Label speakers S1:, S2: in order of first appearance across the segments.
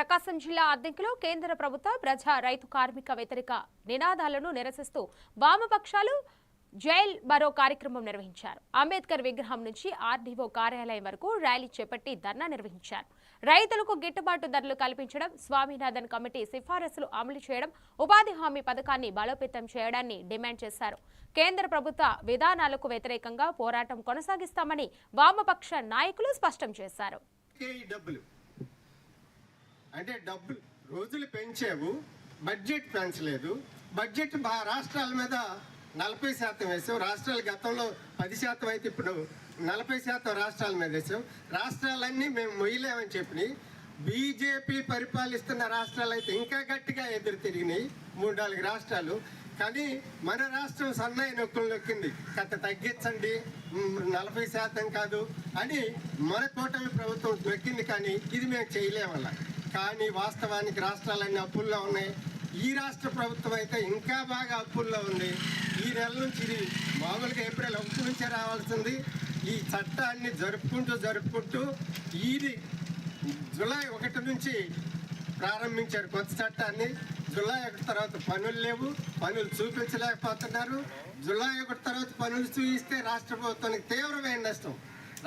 S1: ప్రకాశం జిల్లా అద్దెంకిలో కేంద్ర ప్రభుత్వ ప్రజా రైతు కార్మిక వ్యతిరేక నినాదాలను నిరసిస్తూ వామపక్షాలు జైల్ బరో కార్యక్రమం నిర్వహించారు. అంబేద్కర్ విగ్రహం నుంచి ఆర్డీఓ కార్యాలయం వరకు ర్యాలీ చేపట్టి ధర్నా నిర్వహించారు. రైతులకు గిట్టుబాటు ధరలు కల్పించడం, స్వామినాథన్ కమిటీ సిఫారసులు అమలు చేయడం, ఉపాధి హామీ పథకాన్ని బలోపేతం చేయడాన్ని డిమాండ్ చేశారు. కేంద్ర ప్రభుత్వ విధానాలకు వ్యతిరేకంగా పోరాటం కొనసాగిస్తామని వామపక్ష నాయకులు స్పష్టం చేశారు.
S2: అంటే డబ్బులు రోజులు పెంచావు, బడ్జెట్ పెంచలేదు. బడ్జెట్ రాష్ట్రాల మీద 40% వేసావు. రాష్ట్రాలు గతంలో 10% అయితే ఇప్పుడు 40% రాష్ట్రాల మీద వేసావు. రాష్ట్రాలన్నీ మేము మొయ్యలేమని చెప్పి బీజేపీ పరిపాలిస్తున్న రాష్ట్రాలు అయితే ఇంకా గట్టిగా ఎదురు తిరిగినాయి. 3-4 రాష్ట్రాలు. కానీ మన రాష్ట్రం సన్నాయి నొక్కులు నొక్కింది. కథ తగ్గించండి, 40% కాదు అని మన కూటమి ప్రభుత్వం నొక్కింది. కానీ ఇది మేము చేయలేమల్లా. కానీ వాస్తవానికి రాష్ట్రాలన్నీ అప్పుల్లో ఉన్నాయి. ఈ రాష్ట్ర ప్రభుత్వం అయితే ఇంకా బాగా అప్పుల్లో ఉంది. ఈ నెల నుంచి ఇది మామూలుగా ఏప్రిల్ 1 నుంచే రావాల్సింది. ఈ చట్టాన్ని జరుపుకుంటూ ఇది జూలై 1 నుంచి ప్రారంభించారు కొత్త చట్టాన్ని. జూలై 1 తర్వాత పనులు లేవు, పనులు చూపించలేకపోతున్నారు. జూలై 1 తర్వాత పనులు చూపిస్తే రాష్ట్ర ప్రభుత్వానికి తీవ్రమైన నష్టం.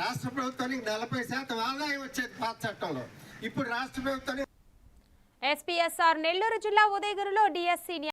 S2: రాష్ట్ర ప్రభుత్వానికి 40% ఆదాయం వచ్చేది పాత చట్టంలో. ఇప్పుడు రాష్ట్ర ప్రభుత్వానికి
S1: ఎస్పీఎస్ఆర్ నెల్లూరు జిల్లా ఉదయగిరిలో డిఎస్సీ